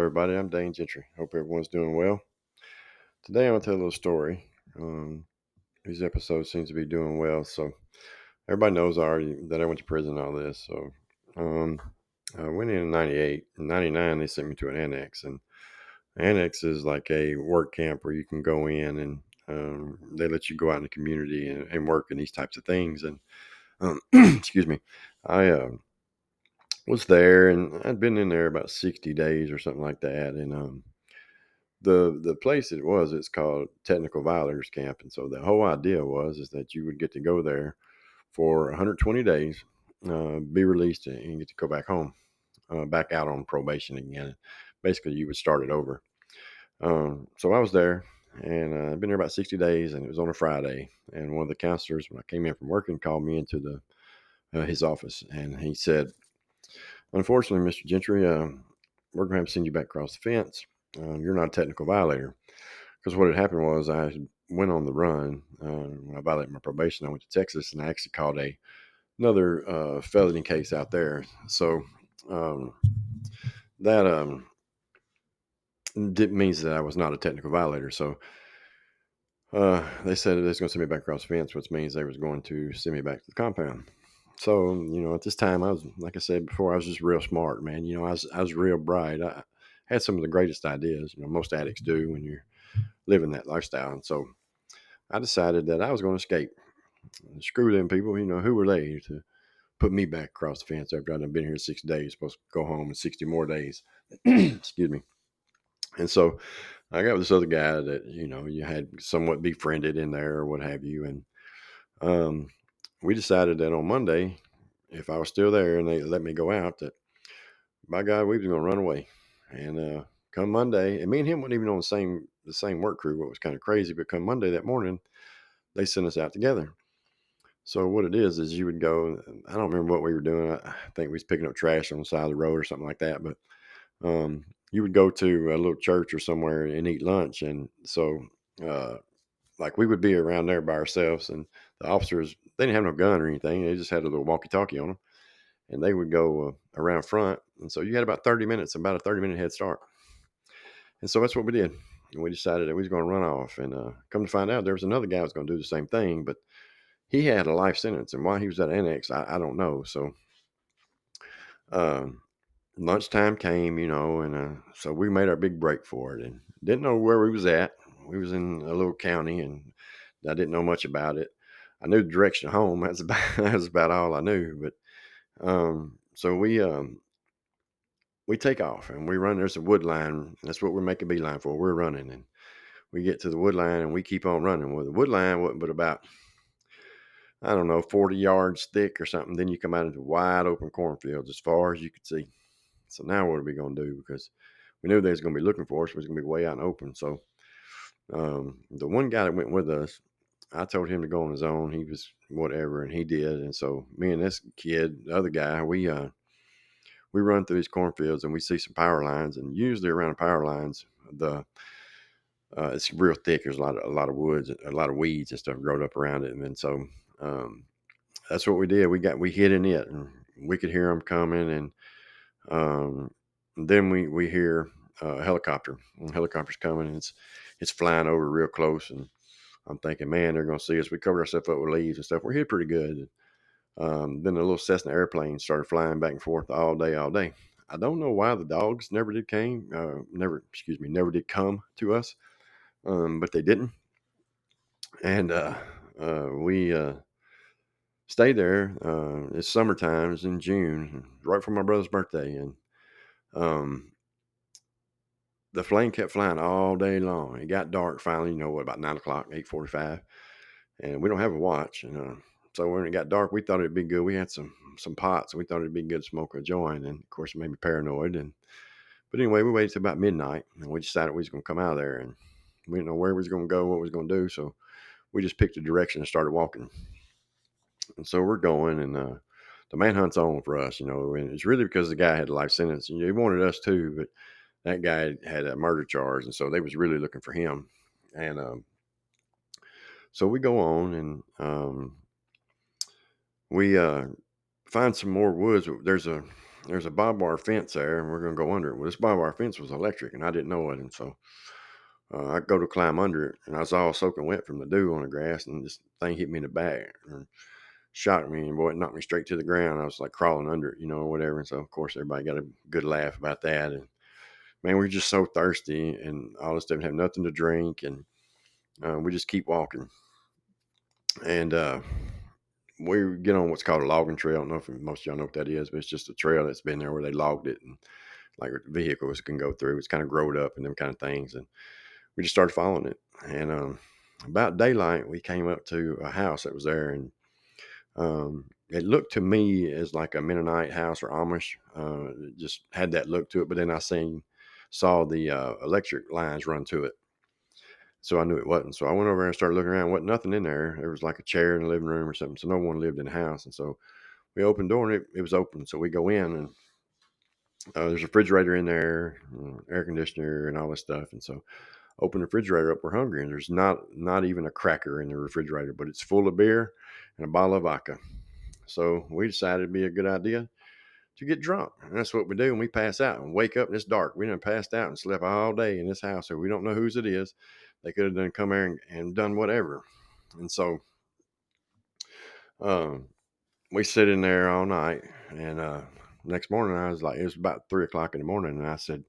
everybody. I'm Dane Gentry. Hope everyone's doing well. Today, I'm going to tell a little story. These episodes seems to be doing well. So, everybody knows already that I went to prison and all this. So, um, I went in 98. In 99, they sent me to an annex. And annex is like a work camp where you can go in and they let you go out in the community and work and these types of things. And, excuse me, I was there and I'd been in there about 60 days or something like that. And, the place it's called Technical Violators Camp, and so the whole idea is that you would get to go there for 120 days, be released, and get to go back home, back out on probation again. Basically, you would start it over. So I was there, and I'd been there about 60 days, and it was on a Friday. And one of the counselors, when I came in from working, called me into his office, and he said, "Unfortunately, Mr. Gentry, we're going to have to send you back across the fence. You're not a technical violator." Because what had happened was I went on the run. When I violated my probation, I went to Texas and I actually caught another felony case out there. So um, that means that I was not a technical violator. So they said they was going to send me back across the fence, which means they was going to send me back to the compound. So, at this time, I was, like I said before, I was just real smart, man. I was real bright. I had some of the greatest ideas, most addicts do when you're living that lifestyle. And so I decided that I was going to escape. Screw them people. Who were they to put me back across the fence after I'd been here 6 days, supposed to go home in 60 more days. Excuse me. And so I got with this other guy that, you had somewhat befriended in there or what have you. And um, we decided that on Monday, if I was still there and they let me go out, that by God, we was going to run away. And come Monday, and me and him weren't even on the same work crew, what was kind of crazy. But come Monday that morning, they sent us out together. So what it is you would go. I don't remember what we were doing. I think we was picking up trash on the side of the road or something like that. But you would go to a little church or somewhere and eat lunch, and so uh, like we would be around there by ourselves, and the officers they didn't have no gun or anything. They just had a little walkie-talkie on them, and they would go around front, and so you had about 30 minutes, about a 30-minute head start. And so that's what we did. And we decided that we was going to run off, and come to find out, there was another guy who was going to do the same thing, but he had a life sentence, and why he was at annex, I don't know. So um, lunchtime came, and so we made our big break for it, and didn't know where we was at. We was in a little county, and I didn't know much about it. I knew the direction home. That's about that's about all I knew. But so we take off and we run. There's a wood line. That's what we're making beeline for. We're running, and we get to the wood line, and we keep on running. Well, the wood line wasn't but about, I don't know, 40 yards thick or something. Then you come out into wide open cornfields as far as you could see. So now what are we going to do? Because we knew they was going to be looking for us. We was going to be way out in open. So the one guy that went with us, I told him to go on his own. He was whatever, and he did. And so me and this kid, the other guy, we run through these cornfields, and we see some power lines. And usually around the power lines, the it's real thick. There's a lot of woods, a lot of weeds and stuff growing up around it. And then so um, that's what we did. We hid in it, and we could hear them coming. And um, then we hear a helicopter. And the helicopter's coming, and it's flying over real close. And I'm thinking, man, they're going to see us. We covered ourselves up with leaves and stuff. We're hid pretty good. Then the little Cessna airplane started flying back and forth all day, all day. I don't know why the dogs never did come to us, but they didn't. And we stayed there. It's summertime. It's in June, right for my brother's birthday, and um, the plane kept flying all day long. It got dark finally. About 9 o'clock, 8:45, and we don't have a watch. And so when it got dark, we thought it'd be good. We had some pots, and we thought it'd be good to smoke a joint. And of course, it made me paranoid. But anyway, we waited till about midnight, and we decided we was going to come out of there. And we didn't know where we was going to go, what we was going to do. So we just picked a direction and started walking. And so we're going, and the manhunt's on for us, and it's really because the guy had a life sentence. He wanted us too, but that guy had a murder charge, and so they was really looking for him. And so we go on, and we find some more woods. There's there's a barbed wire fence there, and we're gonna go under it. Well, this barbed wire fence was electric, and I didn't know it, and so I go to climb under it, and I was all soaking wet from the dew on the grass, and this thing hit me in the back and shocked me, and boy, it knocked me straight to the ground. I was like crawling under it, or whatever. And so, of course, everybody got a good laugh about that. And man, we were just so thirsty, and all this stuff, have nothing to drink, and we just keep walking. And we get on what's called a logging trail. I don't know if most of y'all know what that is, but it's just a trail that's been there where they logged it, and like vehicles can go through. It's kind of growed up and them kind of things. And we just started following it. And about daylight, we came up to a house that was there, and it looked to me as like a Mennonite house or Amish. It just had that look to it. But then saw the electric lines run to it. So I knew it wasn't. So I went over and started looking around. Wasn't nothing in there. There was like a chair in the living room or something. So no one lived in the house. And so we opened the door, and it was open. So we go in, and there's a refrigerator in there, air conditioner, and all this stuff. And so open the refrigerator up. We're hungry, and there's not even a cracker in the refrigerator, but it's full of beer and a bottle of vodka. So we decided it'd be a good idea to get drunk. And that's what we do when we pass out and wake up and it's dark. We done passed out and slept all day in this house. So we don't know whose it is. They could have done come here and done whatever. And so um, we sit in there all night. And next morning, I was like, it was about 3 o'clock in the morning. And I said,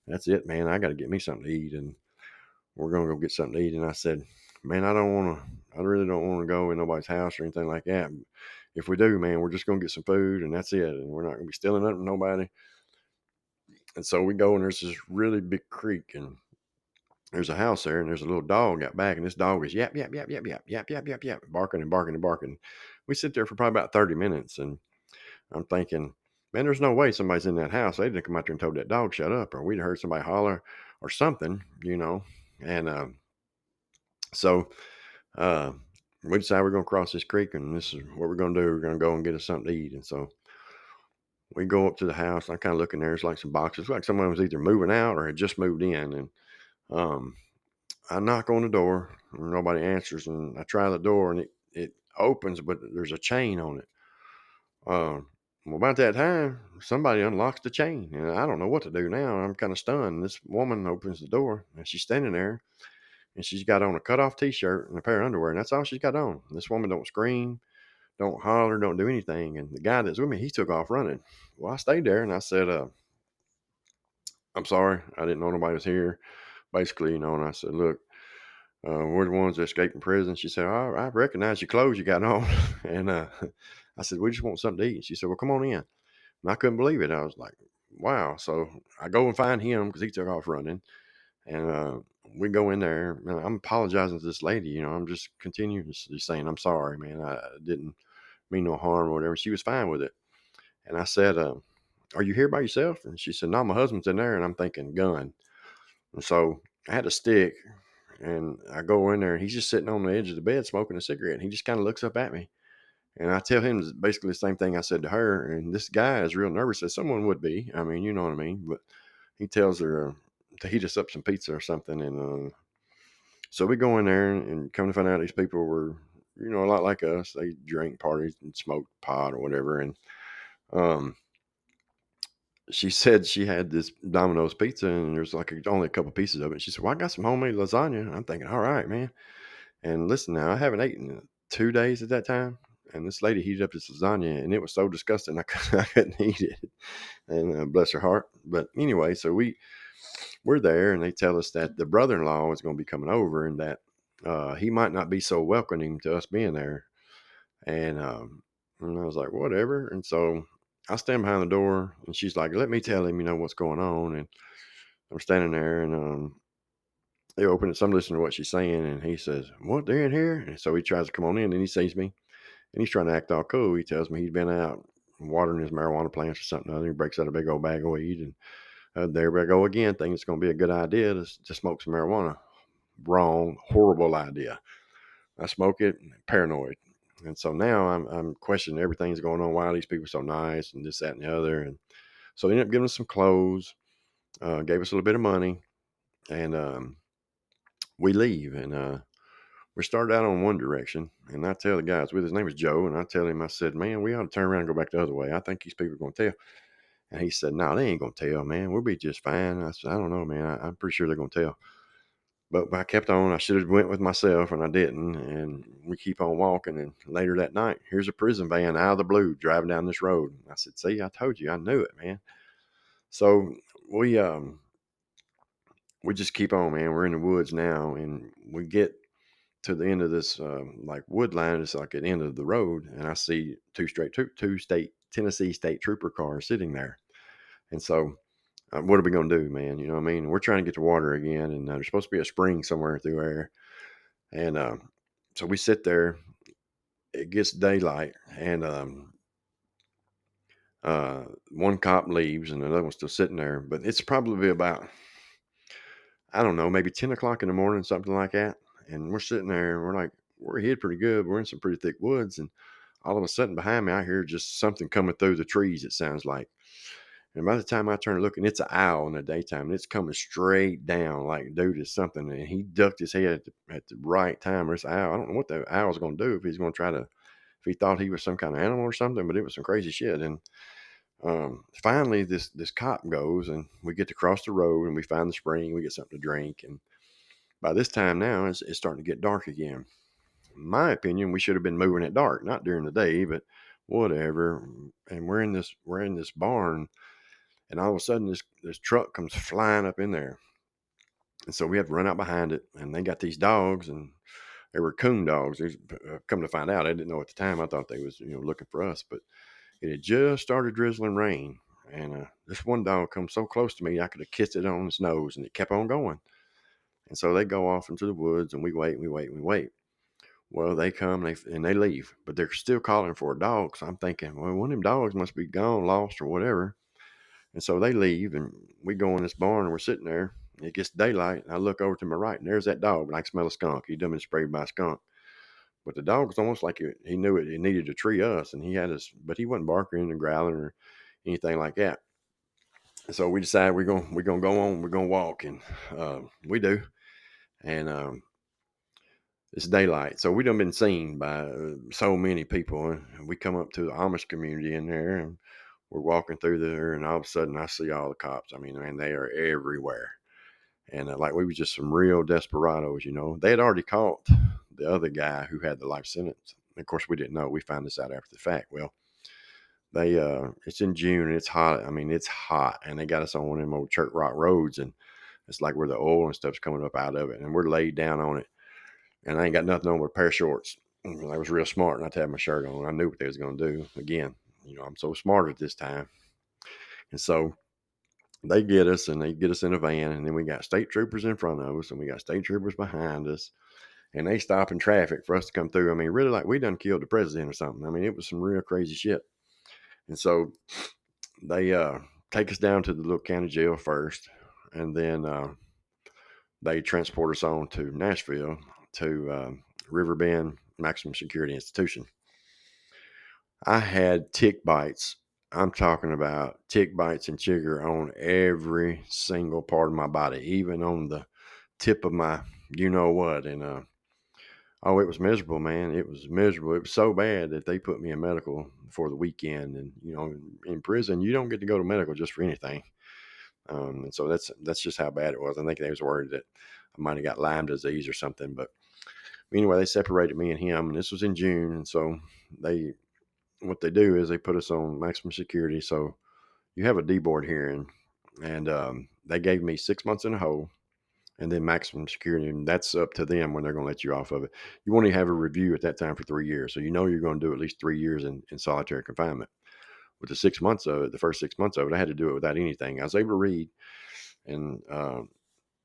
that's it, man. I got to get me something to eat. And we're going to go get something to eat. And I said, man, I really don't want to go in nobody's house or anything like that. If we do, man, we're just going to get some food and that's it. And we're not going to be stealing nothing from nobody. And so we go, and there's this really big creek, and there's a house there, and there's a little dog out back, and this dog is yap, yap, yap, yap, yap, yap, yap, yap, yap, barking and barking and barking. We sit there for probably about 30 minutes, and I'm thinking, man, there's no way somebody's in that house. They'd have come out there and told that dog shut up, or we'd heard somebody holler or something. And so uh, we decided we're going to cross this creek, and this is what we're going to do. We're going to go and get us something to eat. And so we go up to the house. I kind of look in there. There's like some boxes, like someone was either moving out or had just moved in. And um, I knock on the door, and nobody answers. And I try the door, and it opens, but there's a chain on it. Well, about that time, somebody unlocks the chain, and I don't know what to do now. I'm kind of stunned. This woman opens the door, and she's standing there, and she's got on a cutoff T-shirt and a pair of underwear, and that's all she's got on. This woman don't scream, don't holler, don't do anything. And the guy that's with me, he took off running. Well, I stayed there, and I said, I'm sorry. I didn't know nobody was here. Basically, and I said, look, we're the ones that escaped from prison. She said, oh, I recognize your clothes you got on. And I said, we just want something to eat. And she said, well, come on in. And I couldn't believe it. I was like, wow. So I go and find him because he took off running. And we go in there. And I'm apologizing to this lady. I'm just continuously saying, I'm sorry, man. I didn't mean no harm or whatever. She was fine with it. And I said, are you here by yourself? And she said, no, my husband's in there. And I'm thinking, gun. And so I had a stick, and I go in there, and he's just sitting on the edge of the bed smoking a cigarette. And he just kind of looks up at me. And I tell him basically the same thing I said to her. And this guy is real nervous, as someone would be. I mean, you know what I mean? But he tells her to heat us up some pizza or something. And so we go in there, and come to find out these people were, a lot like us. They drank, parties, and smoked pot or whatever. And um, she said she had this Domino's pizza, and there's like only a couple pieces of it. She said, well, I got some homemade lasagna. And I'm thinking, all right, man. And listen now, I haven't eaten in 2 days at that time. And this lady heated up this lasagna, and it was so disgusting I couldn't eat it. And bless her heart. But anyway, so we're there, and they tell us that the brother-in-law is going to be coming over, and that he might not be so welcoming to us being there. And I was like, whatever. And so I stand behind the door, and she's like, let me tell him, what's going on. And I'm standing there, and they open it. So I'm listening to what she's saying, and he says, what, they're in here? And so he tries to come on in, and he sees me, and he's trying to act all cool. He tells me he'd been out watering his marijuana plants or something other. He breaks out a big old bag of weed, and there we go again, thinking it's going to be a good idea to smoke some marijuana. Wrong, horrible idea. I smoke it, paranoid. And so now I'm questioning everything's going on. Why are these people so nice, and this, that, and the other? And so they ended up giving us some clothes, gave us a little bit of money, and we leave. And we started out on one direction, and I tell the guys with, his name is Joe, and I tell him, I said, man, we ought to turn around and go back the other way. I think these people are going to tell. And he said, "No, they ain't gonna tell, man. We'll be just fine." I said, "I don't know, man. I'm pretty sure they're gonna tell." But I kept on. I should have went with myself, and I didn't. And we keep on walking. And later that night, here's a prison van out of the blue driving down this road. I said, "See, I told you, I knew it, man." So we we just keep on, man. We're in the woods now, and we get to the end of this like wood line. It's like at the end of the road, and I see two state Tennessee state trooper cars sitting there. And so, what are we gonna do, man? You know what I mean? We're trying to get to water again, and there's supposed to be a spring somewhere through there. And so we sit there. It gets daylight, and one cop leaves, and another one's still sitting there. But it's probably about, I don't know, maybe 10 o'clock in the morning, something like that. And we're sitting there, and we're hid pretty good. We're in some pretty thick woods, and all of a sudden behind me, I hear just something coming through the trees. It sounds like. And by the time I turn looking, it's an owl in the daytime, and it's coming straight down like, dude, is something. And he ducked his head at the right time. This owl, I don't know what the owl's going to do, if he's going to try to, if he thought he was some kind of animal or something, but it was some crazy shit. And finally, this cop goes, and we get to cross the road, and we find the spring. We get something to drink, and by this time now, it's starting to get dark again. In my opinion, we should have been moving at dark, not during the day, but whatever. And we're in this barn, and all of a sudden this truck comes flying up in there. And so we have to run out behind it, and they got these dogs, and they were coon dogs. Come to find out, I didn't know at the time. I thought they was looking for us, but it had just started drizzling rain. And this one dog comes so close to me, I could have kissed it on its nose, and it kept on going. And so they go off into the woods, and we wait, and we wait, and we wait. Well, they come, and they leave, but they're still calling for a dog. So I'm thinking, well, one of them dogs must be gone, lost, or whatever. And so they leave, and we go in this barn, and we're sitting there. It gets daylight, and I look over to my right, and there's that dog, and I can smell a skunk. He'd done been sprayed by a skunk. But the dog was almost like he knew it. He needed to tree us, and he had us, but he wasn't barking and growling or anything like that. And so we decided we're gonna go on. We're gonna walk, and we do. And it's daylight, so we done been seen by so many people. And we come up to the Amish community in there, and we're walking through there, and all of a sudden I see all the cops. I mean, man, they are everywhere. And like we were just some real desperados. They had already caught the other guy who had the life sentence. And of course, we didn't know. We found this out after the fact. Well, it's in June, and it's hot. I mean, it's hot, and they got us on one of them old Church Rock roads, and it's like where the oil and stuff's coming up out of it, and we're laid down on it. And I ain't got nothing on but a pair of shorts. I was real smart not to have my shirt on. I knew what they was going to do. Again, I'm so smart at this time. And so they get us, and they get us in a van, and then we got state troopers in front of us, and we got state troopers behind us, and they stop in traffic for us to come through. I mean, really, like we done killed the president or something. I mean, it was some real crazy shit. And so they take us down to the little county jail first, and then they transport us on to Nashville to Riverbend Maximum Security Institution. I had tick bites. I'm talking about tick bites and chigger on every single part of my body, even on the tip of my you know what. And oh, it was miserable, man. It was miserable. It was so bad that they put me in medical for the weekend. And in prison, you don't get to go to medical just for anything. And so that's just how bad it was. I think they was worried that I might have got Lyme disease or something. But anyway, they separated me and him, and this was in June. And so what they do is they put us on maximum security. So you have a D board hearing, and they gave me 6 months in a hole, and then maximum security, and that's up to them when they're going to let you off of it. You want to have a review at that time for 3 years, so you're going to do at least 3 years in solitary confinement. With the 6 months of it, the first 6 months of it, I had to do it without anything. I was able to read, and I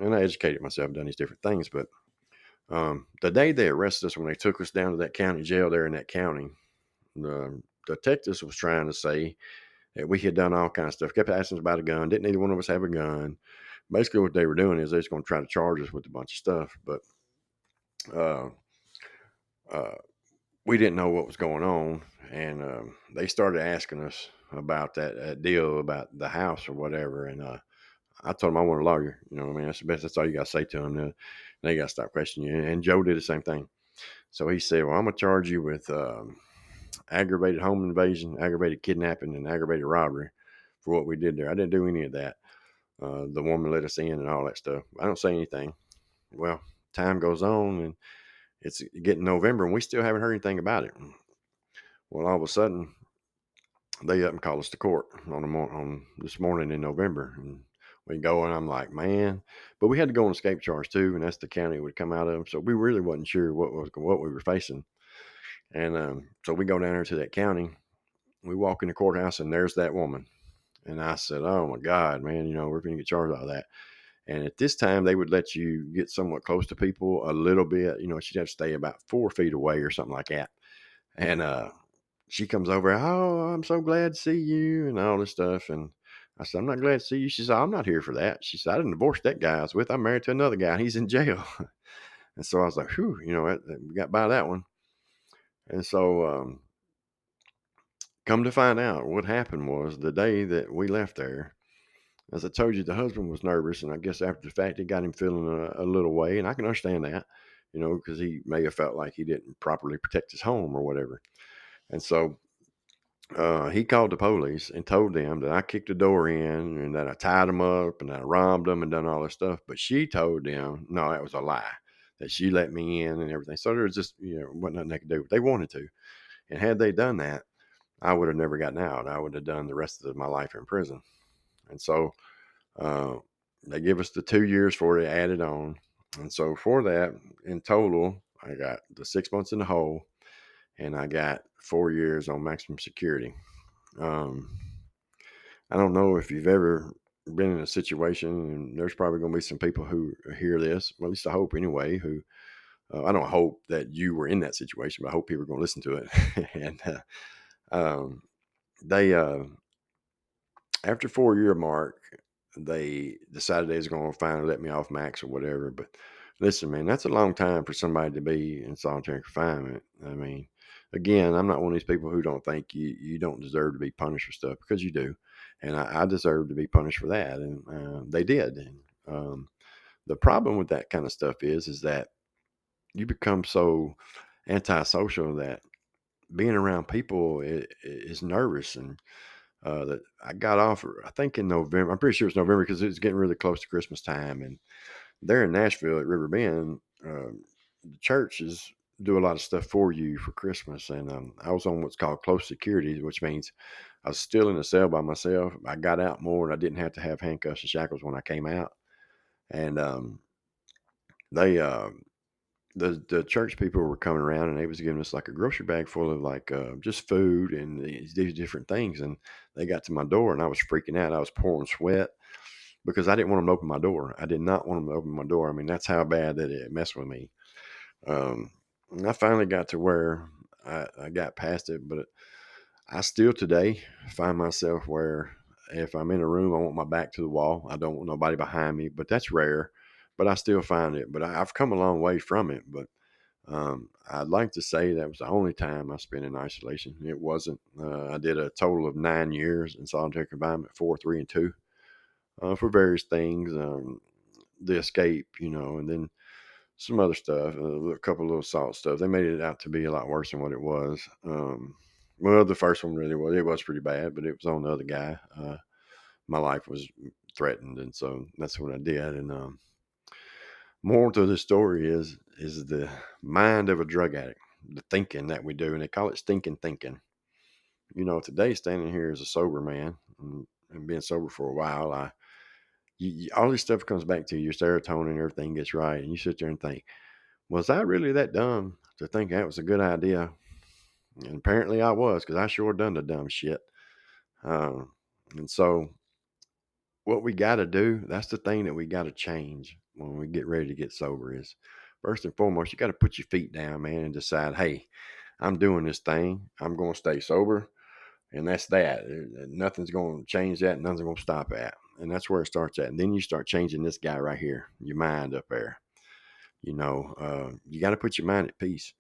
educated myself, done these different things. But the day they arrested us, when they took us down to that county jail there in that county, the detectives was trying to say that we had done all kinds of stuff. Kept asking us about a gun. Didn't either one of us have a gun. Basically, what they were doing is they was going to try to charge us with a bunch of stuff, but uh, uh, we didn't know what was going on, and they started asking us about that deal about the house or whatever. And I told them I want a lawyer. You know what I mean? That's the best. That's all you got to say to them. They got to stop questioning you. And Joe did the same thing. So he said, "Well, I'm gonna charge you with aggravated home invasion, aggravated kidnapping, and aggravated robbery for what we did there. I didn't do any of that. The woman let us in and all that stuff. I don't say anything. Well, time goes on and it's getting November and we still haven't heard anything about it. Well, all of a sudden they up and call us to court on this morning in November, and we go and I'm like, man, but we had to go on escape charge too, and that's the county it would come out of. So we really wasn't sure what we were facing, and so we go down there to that county. We walk in the courthouse and there's that woman, and I said, oh my God, man, we're going to get charged out of that. And at this time, they would let you get somewhat close to people a little bit. She'd have to stay about 4 feet away or something like that. And she comes over, oh, I'm so glad to see you, and all this stuff. And I said, I'm not glad to see you. She said, I'm not here for that. She said, I didn't divorce that guy I was with. I'm married to another guy. He's in jail. And so I was like, whew, we got by that one. And so come to find out, what happened was the day that we left there, as I told you, the husband was nervous. And I guess after the fact, it got him feeling a little way. And I can understand that, because he may have felt like he didn't properly protect his home or whatever. And so he called the police and told them that I kicked the door in and that I tied them up and that I robbed them and done all this stuff. But she told them, no, that was a lie, that she let me in and everything. So there was just, wasn't nothing they could do. But they wanted to. And had they done that, I would have never gotten out. I would have done the rest of my life in prison. And so uh, they give us the 2 years for it added on. And so for that, in total, I got the 6 months in the hole and I got 4 years on maximum security. Um, I don't know if you've ever been in a situation, and there's probably going to be some people who hear this, well, at least I hope anyway, who I don't hope that you were in that situation, but I hope people are going to listen to it. And um, they, after 4 year mark, they decided they was going to finally let me off max or whatever. But listen, man, that's a long time for somebody to be in solitary confinement. I mean, again, I'm not one of these people who don't think you don't deserve to be punished for stuff, because you do, and I deserve to be punished for that, and they did. And the problem with that kind of stuff is that you become so antisocial that being around people is nervous. And that I got off, I think in November. I'm pretty sure it's November because it's getting really close to Christmas time. And there in Nashville at River Bend, the churches do a lot of stuff for you for Christmas. And I was on what's called close security, which means I was still in a cell by myself. I got out more and I didn't have to have handcuffs and shackles when I came out. And they, the church people were coming around and they was giving us like a grocery bag full of like just food and these different things. And they got to my door and I was freaking out. I was pouring sweat because I didn't want them to open my door. I did not want them to open my door. I mean, that's how bad that it messed with me. And I finally got to where I got past it, but I still today find myself where if I'm in a room, I want my back to the wall. I don't want nobody behind me, but that's rare. But I still find it. But I've come a long way from it. But I'd like to say that was the only time I spent in isolation. It wasn't. I did a total of 9 years in solitary confinement, 4, 3, and 2, for various things. The escape, and then some other stuff, a couple of little salt stuff. They made it out to be a lot worse than what it was. Well, the first one really was. It was pretty bad, but it was on the other guy. My life was threatened, and so that's what I did. And moral to the story is the mind of a drug addict, the thinking that we do, and they call it stinking thinking. Today standing here as a sober man and being sober for a while, all this stuff comes back to you, your serotonin and everything gets right, and you sit there and think, was I really that dumb to think that was a good idea? And apparently I was, because I sure done the dumb shit. Um, and so what we got to do, that's the thing that we got to change when we get ready to get sober, is first and foremost, you got to put your feet down, man, and decide, hey, I'm doing this thing. I'm going to stay sober. And that's that. Nothing's going to change that. Nothing's going to stop that. And that's where it starts at. And then you start changing this guy right here, your mind up there. You got to put your mind at peace.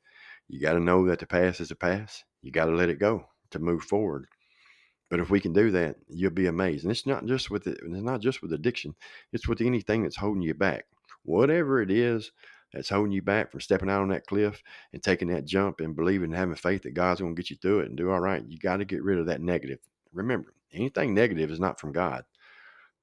You got to know that the past is the past. You got to let it go to move forward. But if we can do that, you'll be amazed. And it's not just with it. It's not just with addiction. It's with anything that's holding you back. Whatever it is that's holding you back from stepping out on that cliff and taking that jump and believing and having faith that God's going to get you through it and do all right. You got to get rid of that negative Remember, anything negative is not from God.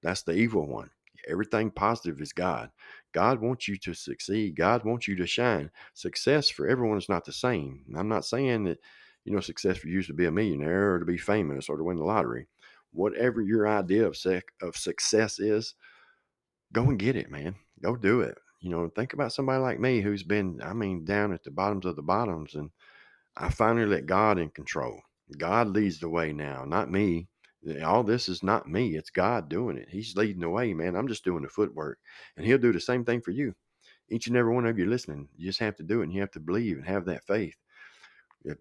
That's the evil one. Everything positive is God. God wants you to succeed. God wants you to shine. Success for everyone is not the same. I'm not saying that, success for you is to be a millionaire or to be famous or to win the lottery. Whatever your idea of success is, go and get it, man. Go do it. Think about somebody like me who's been, down at the bottoms of the bottoms, and I finally let God in control. God leads the way now, not me. All this is not me. It's God doing it. He's leading the way, man. I'm just doing the footwork. And he'll do the same thing for you. Each and every one of you listening, you just have to do it, and you have to believe and have that faith. If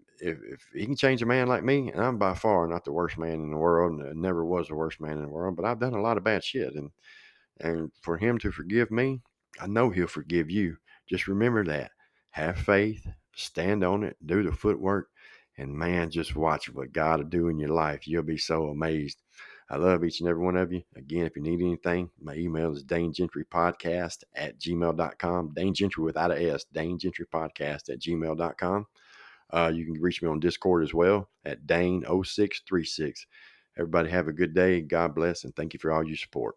he can change a man like me, and I'm by far not the worst man in the world, and never was the worst man in the world, but I've done a lot of bad shit. And for him to forgive me, I know he'll forgive you. Just remember that. Have faith, stand on it, do the footwork, and man, just watch what God will do in your life. You'll be so amazed. I love each and every one of you. Again, if you need anything, my email is danegentrypodcast@gmail.com. Dane Gentry without a S, danegentrypodcast@gmail.com. You can reach me on Discord as well at Dane0636. Everybody have a good day. God bless, and thank you for all your support.